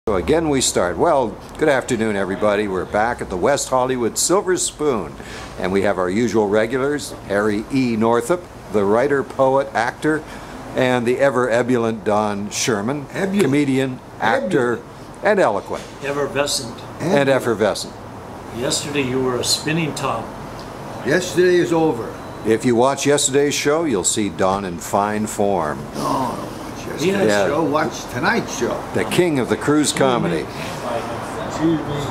So again we start. Well, good afternoon everybody. We're back at the West Hollywood Silver Spoon, and we have our usual regulars, Harry E. Northup, the writer, poet, actor, and the ever ebullient Don Sherman, comedian, actor, and eloquent. Effervescent. And effervescent. Yesterday you were a spinning top. Yesterday is over. If you watch yesterday's show, you'll see Don in fine form. Oh, yesterday's show. Watch tonight's show. The king of the cruise comedy. Excuse me.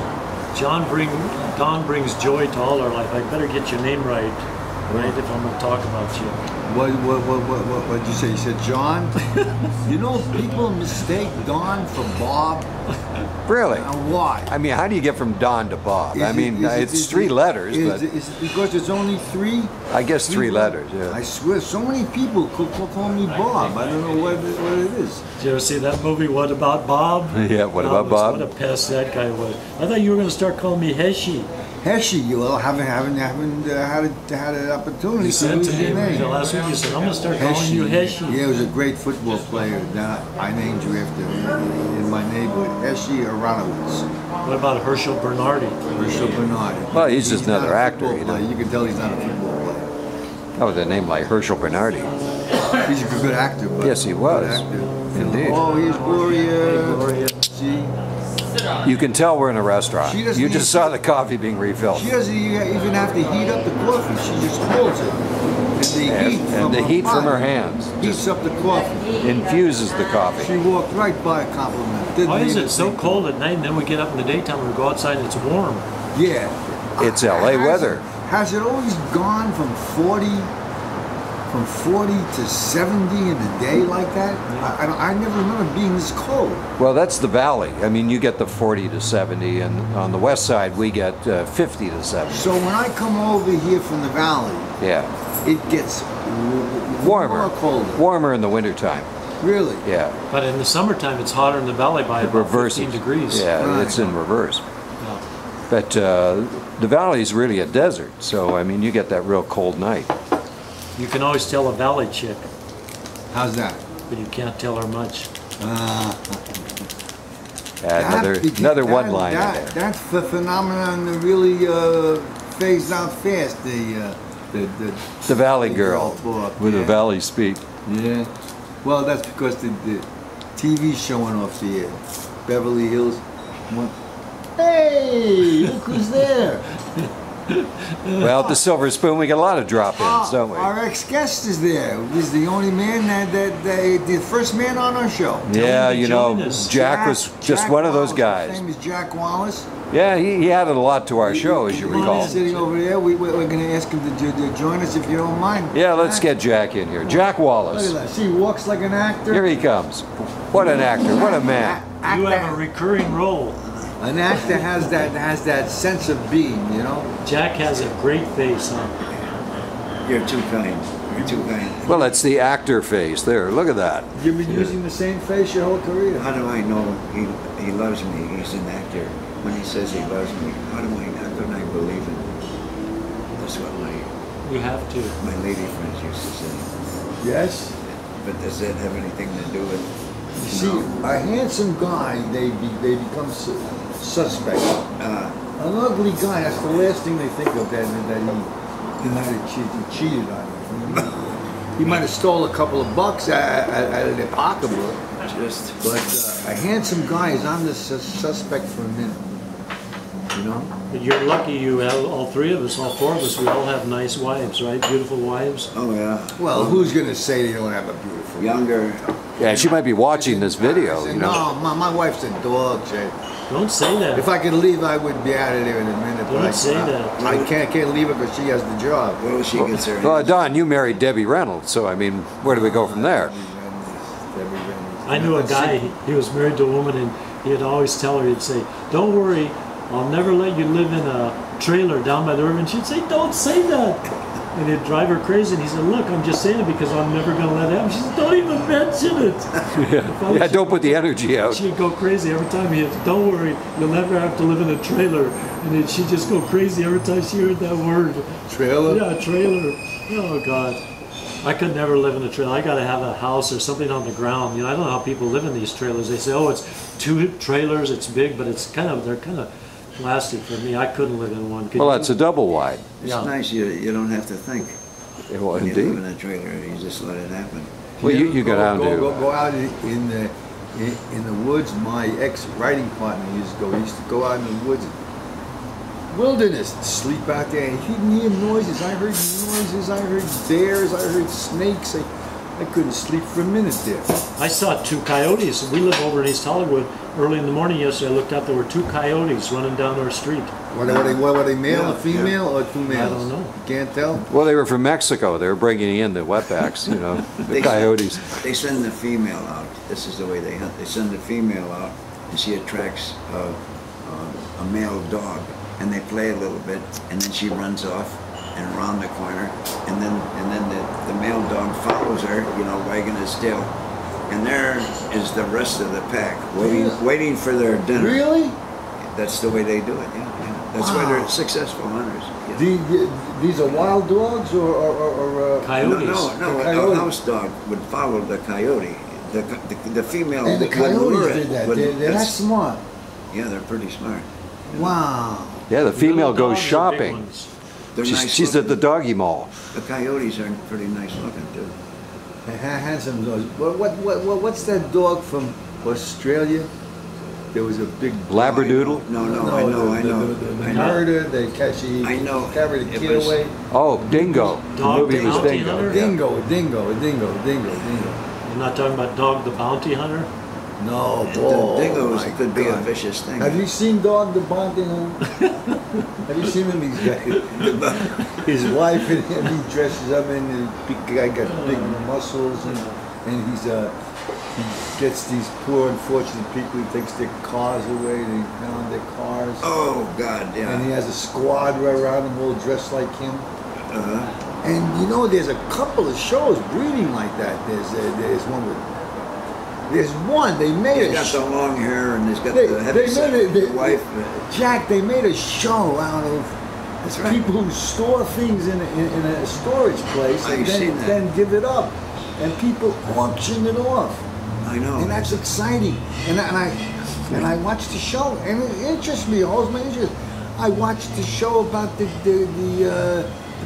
Don brings joy to all our life. I better get your name right, if I'm going to talk about you. What did you say? You said John? You know, people mistake Don for Bob. Really? Why? I mean, how do you get from Don to Bob? It's three letters, but... Is it because it's only three? I guess three letters, yeah. I swear, so many people call me Bob. I don't know what it is. Did you ever see that movie, What About Bob? Yeah, What About Bob? What a pest that guy was. I thought you were going to start calling me Heshy. Heshy, well, haven't had an opportunity. You said to me the last week, you said, I'm going to start calling you Heshy. Yeah, he was a great football player. I named you after in my neighborhood, Heshy Aronowitz. What about Herschel Bernardi? Herschel Bernardi. Well, he's just another actor. You know. You can tell he's not a football player. Oh, with a name like Herschel Bernardi. He's a good actor. But yes, he was. Indeed. Oh, here's Gloria. Hey, Gloria. See? You can tell we're in a restaurant. You just saw the coffee being refilled. She doesn't even have to heat up the coffee. She just holds it. And the heat from her hands heats up the coffee. Infuses the coffee. She walked right by a compliment. Why is it so cold at night and then we get up in the daytime and we go outside and it's warm? Yeah. It's LA weather. Has it always gone from 40 to 70 in a day like that? I never remember being this cold. Well, that's the valley. I mean, you get the 40 to 70, and on the west side we get 50 to 70. So when I come over here from the valley, it gets warmer, colder. Warmer in the wintertime. Really? Yeah. But in the summertime, it's hotter in the valley by about 15 degrees. Yeah, right. It's in reverse. Yeah. But the valley is really a desert, so I mean, you get that real cold night. You can always tell a valley chick. How's that? But you can't tell her much. Another one-liner there. That's the phenomenon that really phased out fast. The valley girl with a valley speak. Yeah. Well, that's because the TV's showing off the air. Beverly Hills. Hey, look who's there. Well, at the Silver Spoon, we get a lot of drop-ins, don't we? Our ex-guest is there. He's the only man the first man on our show. Yeah, you know, Jack was just one of those guys. His name is Jack Wallace. Yeah, he added a lot to our show, as you recall. He's sitting over there. We're going to ask him to join us if you don't mind. Yeah, let's get Jack in here. Jack Wallace. Look at that. See, he walks like an actor. Here he comes. What an actor. What a man. You have a recurring role. An actor has that sense of being, you know. Jack has a great face, huh? You're too kind. You're too kind. Well, it's the actor face. There, look at that. You've been using the same face your whole career. How do I know he loves me? He's an actor. When he says he loves me, how can I believe it? That's what you have to. My lady friends used to say. Yes. But does that have anything to do with? You see, a handsome guy, they become suspect. An ugly guy, that's the last thing they think of, that he might have cheated on you. He might have stole a couple of bucks out of their pocketbook. But a handsome guy is on the suspect for a minute. You know? But you're lucky you have all three of us, all four of us, we all have nice wives, right? Beautiful wives. Oh, yeah. Well, who's going to say they don't have a beautiful wife? Younger. Yeah, she might be watching this video, you know. No, my wife's a dog, Jay. Don't say that. If I could leave, I would be out of there in a minute. Don't say that. I can't leave her because she has the job. Well, she gets her. Well, Don, you married Debbie Reynolds, so I mean, where do we go from there? I knew a guy, he was married to a woman, and he'd always tell her, he'd say, don't worry, I'll never let you live in a trailer down by the river. And she'd say, don't say that. And it'd drive her crazy. And he said, look, I'm just saying it because I'm never going to let it happen. She said, don't even mention it. Yeah, don't put the energy out. She'd go crazy every time he said, don't worry, you'll never have to live in a trailer. And then she'd just go crazy every time she heard that word. Trailer? Yeah, trailer. Oh, God. I could never live in a trailer. I got to have a house or something on the ground. You know, I don't know how people live in these trailers. They say, oh, it's 2 trailers, it's big, but it's they're kind of plastic for me. I couldn't live in one. Well, that's a double wide. It's nice. You don't have to think. Well, When you indeed. live in a trailer, you just let it happen. Well, you go down to... Go out in the woods. My ex-writing partner used to go. He used to go out in the woods, wilderness, sleep out there, and he didn't hear noises. I heard noises. I heard bears. I heard snakes. I couldn't sleep for a minute there. I saw 2 coyotes. We live over in East Hollywood. Early in the morning yesterday, I looked out. There were 2 coyotes running down our street. What were they male or female or 2 males? I don't know. You can't tell. Well, they were from Mexico. They were bringing in the wetbacks, you know, the coyotes. They send the female out. This is the way they hunt. They send the female out, and she attracts a male dog, and they play a little bit, and then she runs off and around the corner, and then the male dog follows her, you know, wagging his tail, and there is the rest of the pack waiting for their dinner. Really? That's the way they do it. Yeah. That's why they're successful hunters. These are wild dogs or Coyotes. No. A house dog would follow the coyote. The female. And the coyotes did that. They're that smart. Yeah, they're pretty smart. Wow. Yeah, the female Little goes dogs are big shopping. ones. They're nice She's at looking. the doggy mall. The coyotes are pretty nice looking too. Handsome dogs. What's that dog from Australia? There was a big Labradoodle? No, I know. The murder. They catch. I know. Carried the It kid was- away. Oh, Dingo. The Dog movie the was Bounty Dingo. Hunter? Dingo. You're not talking about Dog the Bounty Hunter? No, The boy. dingoes my could be a God. vicious thing. Have you seen Dog the Bounty Hunter? Have you seen him? He's got his wife and him. He dresses up in. The big guy got big muscles and he gets these poor unfortunate people. He takes their cars away. They pound their cars. Oh God, And he yeah. has a squad right around him, all dressed like him. Uh-huh. And you know, there's a couple of shows breeding like that. There's one with. There's one they made He's a got the long hair and he's got They- the they heavy made it- wife. Jack, they made a show out of That's right. people who store things in a storage place and I've seen that. then give it up, and people auction it off, I know. and that's exciting. And I watched the show, and it interests me. It holds my interest. I watched the show about the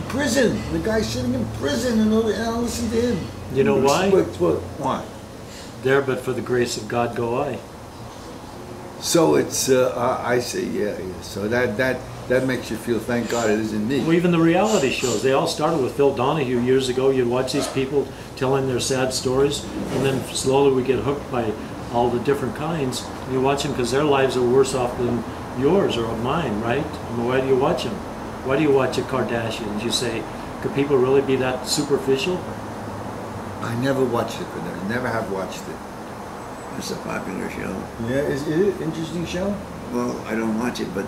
prison, the guy sitting in prison, and I listened to him. You know why? Why? There, but for the grace of God go I. So it's I say yeah. So that makes you feel, thank God it isn't me. Well, even the reality shows, they all started with Phil Donahue years ago. You'd watch these people telling their sad stories, and then slowly we get hooked by all the different kinds. You watch them because their lives are worse off than yours or mine, right? I mean, why do you watch them? Why do you watch the Kardashians? You say, could people really be that superficial? I never watched it, but I never have watched it. It's a popular show. Yeah, is it an interesting show? Well, I don't watch it, but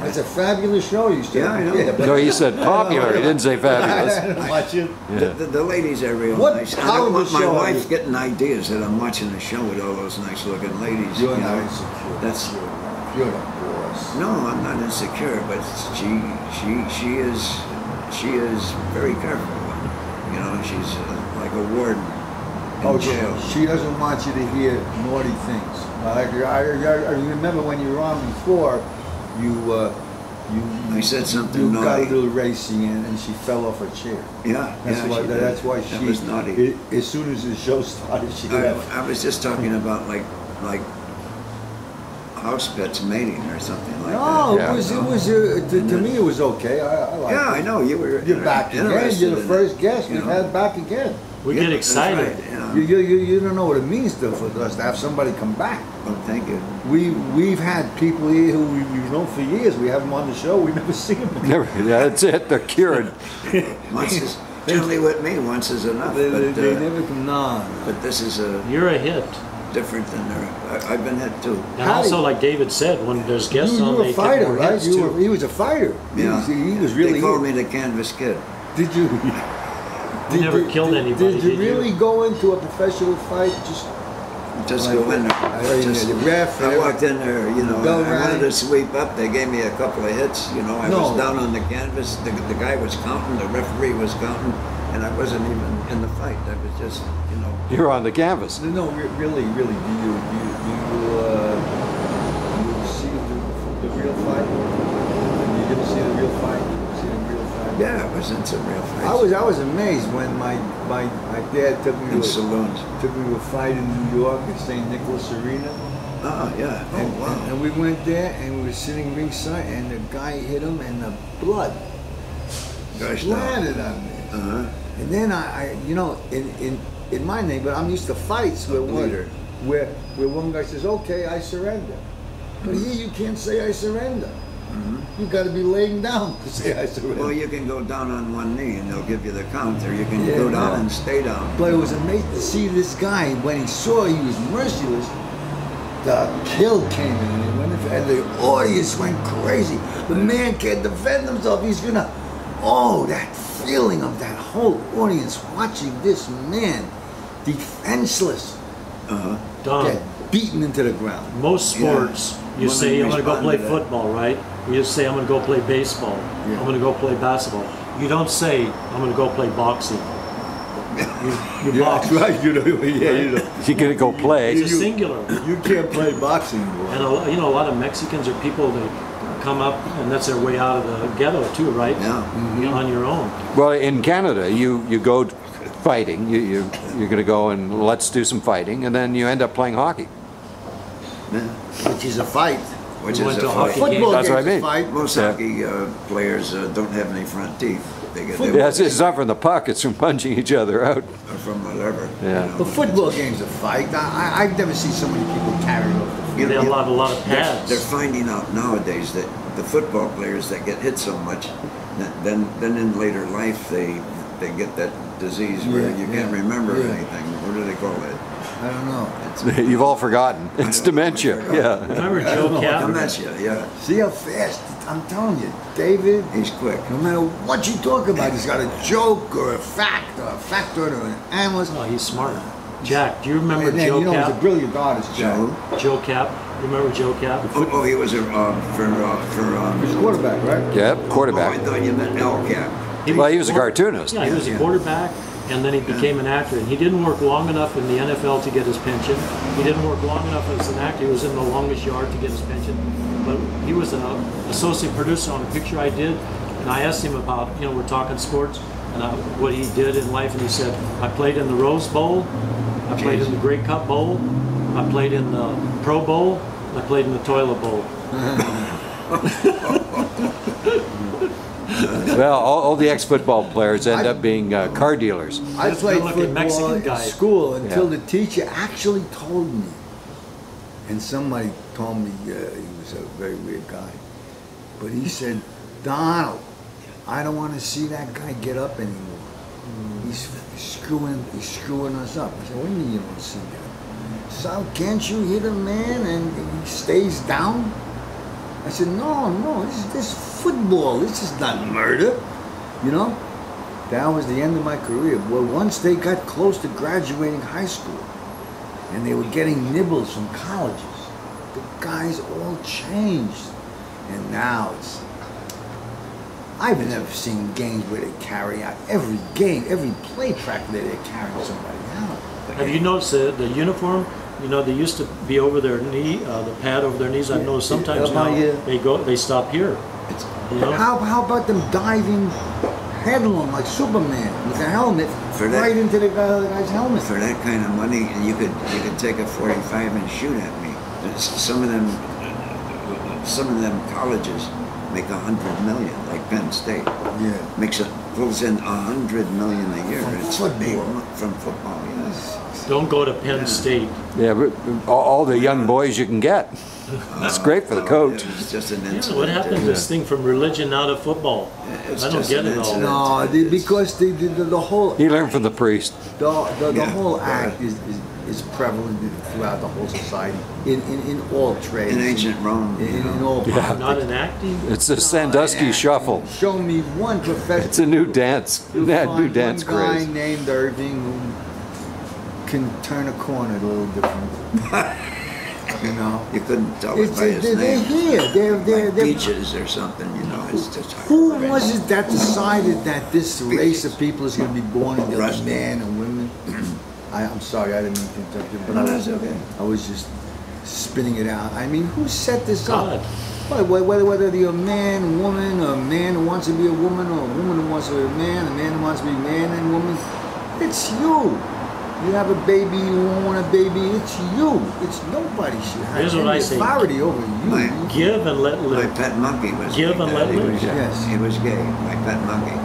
It's a fabulous show. You said. Yeah, I know. but No, he said popular. He didn't say I fabulous. didn't watch it. the ladies are real What nice. I how don't the want my show wife is- getting ideas that I'm watching a show with all those nice looking ladies. You're you not know. insecure. That's You're the boss. no, I'm not insecure, but she is very careful. You know, she's like a warden in jail. She doesn't want you to hear naughty things. I remember when you were on before, I said something you got a naughty. little racy and she fell off her chair. Yeah, That's why. she did. That's why That was naughty. As soon as the show started, she left. I was just talking about like house pets mating or something like No, that. Yeah. it was to me it was okay. I like Yeah, it. I know you were. You're back again. interested You're the in first it, guest you we've know. had back again. We Yeah, get that's excited. right, yeah. You don't know what it means though for us to have somebody come back. Oh, thank you. We've had people here who we've known for years. We have them on the show. We never see them. Never, yeah, that's it. They're cured. Once is generally with me. Once is enough. They But never come. No. but this is You're a hit. different than I've been hit too. And How also, do you- like David said, when there's guests You on, were they a get fighter, more right? hits too. He was a fighter. Yeah, He was really. They called here. me the Canvas Kid. Did you? You never killed anybody, Did you did you? really go into a professional fight? Just Like, go in there. I heard Just- the ref and I walked in there, you know, Bell I wanted rang. to sweep up. They gave me a couple of hits. You know, I No. was down on the canvas. The guy was counting. The referee was counting. and I wasn't even in the fight. I was just, you know. You were on the canvas. No, really, do you see the real fight? You didn't see the real fight? See the real fight? Yeah, I was in some real fights. I was amazed when my dad took me in saloons. Took me to a fight in New York at St. Nicholas Arena. Oh, yeah. Oh, wow. And we went there and we were sitting ringside and the guy hit him and the blood splattered on me. And then I you know, in my name, but I'm used to fights where one guy says, okay, I surrender. But here you can't say I surrender. You got to be laying down to say I surrender. Well, you can go down on one knee and they'll give you the count, or you can go down and stay down. But it was amazing to see this guy, when he saw he was merciless, the kill came in and the audience went crazy. The man can't defend himself. He's gonna, that feeling of that whole audience watching this man defenseless get beaten into the ground. Most sports, you say, I'm going to go play football, right? You say, I'm going to go play baseball. I'm going to go play basketball. You don't say, I'm going to go play boxing. You box. Right, you know. You're gonna go play. It's a singular. You can't play boxing, boy. And a lot of Mexicans are people that come up, and that's their way out of the ghetto too, right? Yeah. You're on your own. Well, in Canada, you go fighting. You're gonna go and let's do some fighting, and then you end up playing hockey. Yeah. Which is a fight. Which We is went a to a fight. hockey Football That's what I game's a mean. fight. Most hockey players don't have any front teeth. It's not from the puck; it's from punching each other out. Or from whatever. Yeah. You know. The football game's a fight. I've never seen so many people carried off the field. They have a lot of pads. They're finding out nowadays that the football players that get hit so much, then in later life they get that disease where you can't remember anything. What do they call it? I don't know. You've all forgotten. It's dementia. Yeah. Remember Joe Cap? Dementia, yeah. See how fast, I'm telling you, David, He's quick. no matter what you talk about, he's got a joke or a fact or a factoid or an analyst. Oh, he's smart. Jack, do you remember And then, Joe you know, he's a Cap? brilliant artist, Joe. Joe Cap. You remember Joe Cap? Oh, he was He's a for quarterback, right? Yep. Oh, I Quarterback. thought you meant El Cap. Well, he was a cartoonist. Yeah, he was a quarterback, and then he became an actor. And he didn't work long enough in the NFL to get his pension. He didn't work long enough as an actor. He was in The Longest Yard to get his pension. But he was an associate producer on a picture I did, and I asked him about, we're talking sports, and what he did in life, and he said, I played in the Rose Bowl, I played in the Grey Cup Bowl, I played in the Pro Bowl, I played in the Toilet Bowl. Well, all the ex-football players end up being car dealers. I That's played good-looking football Mexican in guy. school until the teacher actually told me, and somebody told me he was a very weird guy, but he said, Donald, I don't want to see that guy get up anymore. He's screwing us up. I said, what do you mean you don't want to see that? So can't you hit a man and he stays down? I said, no, this is football. This is not murder. That was the end of my career. Well, once they got close to graduating high school and they were getting nibbles from colleges, the guys all changed. And now I've never seen games where they carry out every play practice they're carrying somebody out. Have you noticed the uniform? They used to be over their knee, the pad over their knees. I've noticed sometimes now they stop here. How about them diving headlong like Superman with a helmet right into the guy's helmet? For that kind of money, you could take a .45 and shoot at me. Some of them colleges make $100 million, like Penn State. Yeah, pulls in $100 million a year. From football. From football, yes. Don't go to Penn State. Yeah, but all the young boys you can get. It's great for the coach. It's just an incident. What happened to this thing from religion now to football? It's I don't just get an it all. incident. Because the whole He learned from the priest. the whole act is prevalent throughout the whole society in all trades. In ancient Rome. In all Yeah. politics. Not an acting? It's a Sandusky shuffle. Show me one professional. It's a new dance. You'll New find dance one guy craze. named Irving who can turn a corner a little different. You know, You couldn't tell it by his they're name. here. They're Beaches or something, you know. It's just Who was it that decided that this race of people is going to be born into Rusty. men and women? I'm sorry, I didn't mean to interrupt you, but No, that's okay. I was just spinning it out. I mean, who set this God. up? Whether you're a man, woman, or a man who wants to be a woman, or a woman who wants to be a man who wants to be man and woman, it's you. You have a baby, you won't want a baby, it's you. It's nobody should have Here's what I any say. authority over you. Give and let My live. pet monkey was Give like and that. let live. Yes. He was gay. My pet monkey.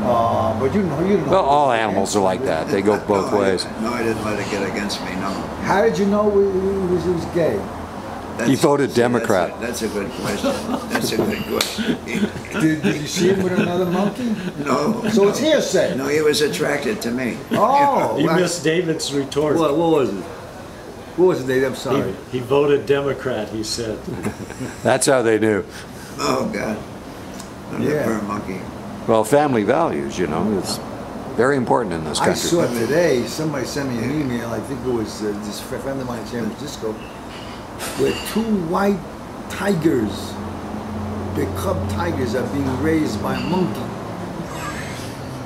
But you know. Well, all animals are like that. They go both ways. No, I didn't let it get against me. No. How did you know he was gay? He voted Democrat. That's a good question. That's a good question. Did you see him with another monkey? No. So it's hearsay. No, he was attracted to me. Oh, You well, missed David's retort. what was it? What was it, Dave? I'm sorry. He voted Democrat, he said. That's how they knew. Oh God. I live Yeah. for a monkey. Well, family values, you know, it's very important in this I country. saw today, somebody sent me an email, I think it was this friend of mine in San Francisco, where 2 white tigers, the cub tigers, are being raised by a monkey.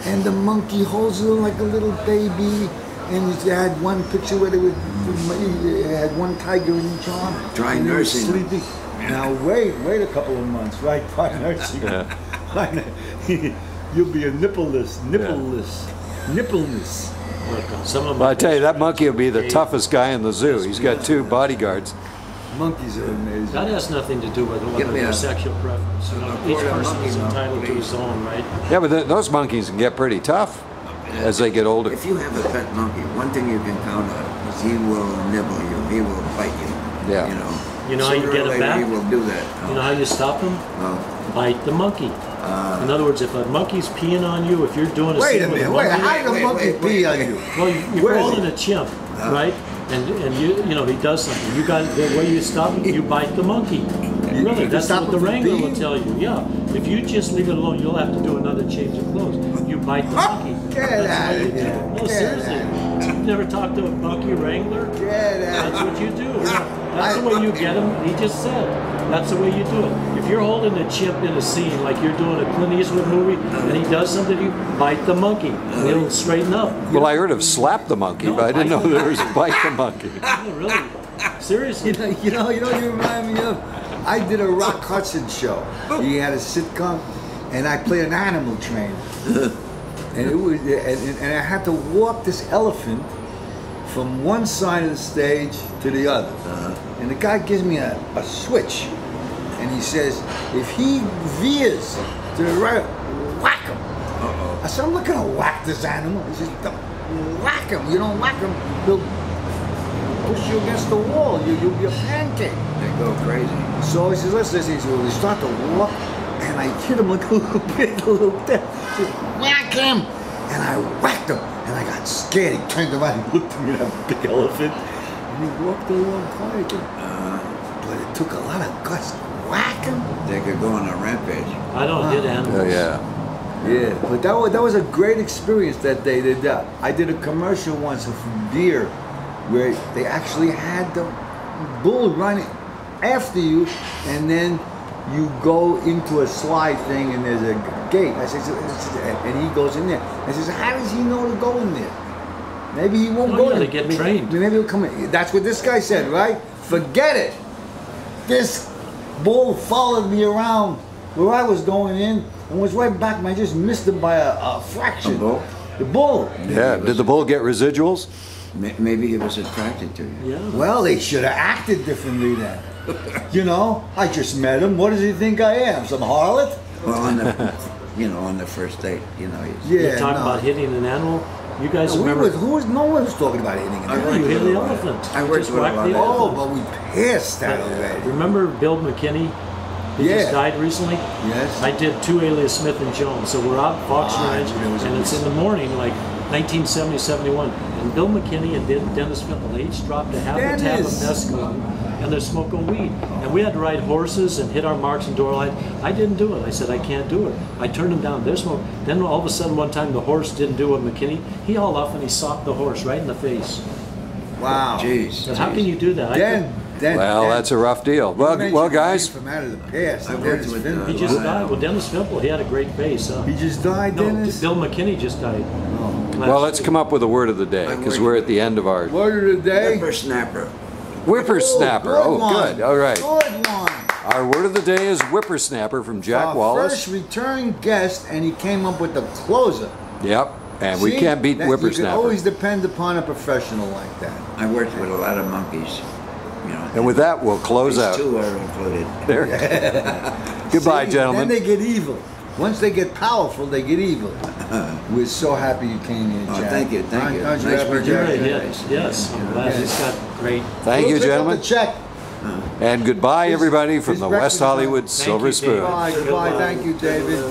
And the monkey holds them like a little baby, and they had one picture where they had one tiger in each arm. Try and they were nursing them. sleeping. Now wait a couple of months, right? Try nursing them. You'll be a nippleless. Look, some of Well, I tell you, that monkey will be the toughest guy in the zoo. He's got 2 bodyguards. Monkeys are amazing. That has nothing to do with Give whether me their a- sexual preference. You know, a each quarter person monkey is milk, entitled to his please. own, right? Yeah, but those monkeys can get pretty tough as they get older. If you have a pet monkey, one thing you can count on is he will nibble you. He will bite you. Yeah. You know how you Sooner get or him later, back? He will do that. You know how you stop him? Bite the monkey. In other words, if a monkey's peeing on you, if you're doing a Wait a scene with minute, monkey, how did a monkey pee on you? well, you're Where is holding he? a chimp, right? And you know he does something. You got the way you stop him, you bite the monkey. Really, you that's stop what the him from wrangler will peeing? tell you. Yeah, if you just leave it alone, you'll have to do another change of clothes. You bite the monkey. Get That's out what of you do. here. No, Get seriously. You've never talked to a monkey wrangler? Get out. That's what you do. That's the way you get him. He just said. That's the way you do it. If you're holding a chimp in a scene like you're doing a Clint Eastwood movie and he does something to you, bite the monkey. And he'll straighten up. Well, I heard of slap the monkey, No, but I didn't know bite the there was bite the monkey. Yeah, really. Seriously. You know what you remind me of? I did a Rock Hudson show. He had a sitcom, and I played an animal trainer. And it was, and I had to walk this elephant from one side of the stage to the other. And the guy gives me a switch, and he says, if he veers to the right, whack him. I said, I'm not gonna whack this animal. He says, "Don't whack him. You don't whack him, he'll push you against the wall. You'll be a pancake. They go crazy. So he says, listen, he says, well, we start to walk, and I hit him like a little bit, a little bit. He says, whack him! And I whacked him, and I got scared. He turned around and looked at me, that big elephant, and he walked along quietly. But it took a lot of guts to whack him. They could go on a rampage. I don't hit animals. Oh, yeah. Yeah, but that was a great experience that they did that. I did a commercial once for beer where they actually had the bull running after you, and then you go into a slide thing and there's a gate. I said, and he goes in there. I says, how does he know to go in there? Maybe he won't Oh, go yeah, in. they get trained. Maybe he'll come in. That's what this guy said, right? Forget it. This bull followed me around where I was going in and was right back, and I just missed him by a fraction. A bull? The bull. Yeah. Did the bull get residuals? Maybe he was attracted to you. Yeah. Well, they should have acted differently then. You know, I just met him. What does he think I am? Some harlot? Well, on the, on the first date, he's, Yeah. You talk about hitting an animal. You guys No, remember? no one was talking about hitting an I animal. worked You hit with the a lot. elephant. I You worked just with a whacked lot the of Oh, elephant. but we passed that already. Remember Bill McKinney? He Yeah. just died recently. Yes. I did 2 Alias Smith and Jones. So we're out Fox Ranch, it was and it's in the morning, like 1970, 71. And Bill McKinney and Dennis Fenton, they each dropped a half a tab of Dennis. mescaline, and they're smoking weed. And we had to ride horses and hit our marks and door light. I didn't do it. I said, I can't do it. I turned them down. They're smoking. Then all of a sudden, one time, the horse didn't do what McKinney. He hauled off and he socked the horse right in the face. Wow. Jeez. And how can you do that? Then Well, that's a rough deal. Well, guys. From out of the past. I worked with, He just died. Well, Dennis Fimple, he had a great face. He just died, No, Dennis? Bill McKinney just died. Oh. Well, let's come up with a word of the day because we're at the end of our Word of the day? Whippersnapper. whippersnapper. Good Oh, one. good. All right. Good one. Our word of the day is whippersnapper from Jack Our Wallace. first return guest, and he came up with the closer. Yep. And we See? can't beat You can whippersnapper. always depend upon a professional like that. I worked with a lot of monkeys. You know, And with that, we'll close these out. two are included. There. Goodbye, See, gentlemen. Then they get evil. Once they get powerful, they get evil. We're so happy you came here, Oh, Jack. thank you, thank you. Aren't you Nice happy, work, Jack? Jerry. Yes, I'm glad. He's got great. Thank you, We'll pick up gentlemen. the check. And goodbye, everybody, from his the breakfast West is on. Hollywood Thank Silver you, Spoon. David. Goodbye, goodbye. Thank you, David.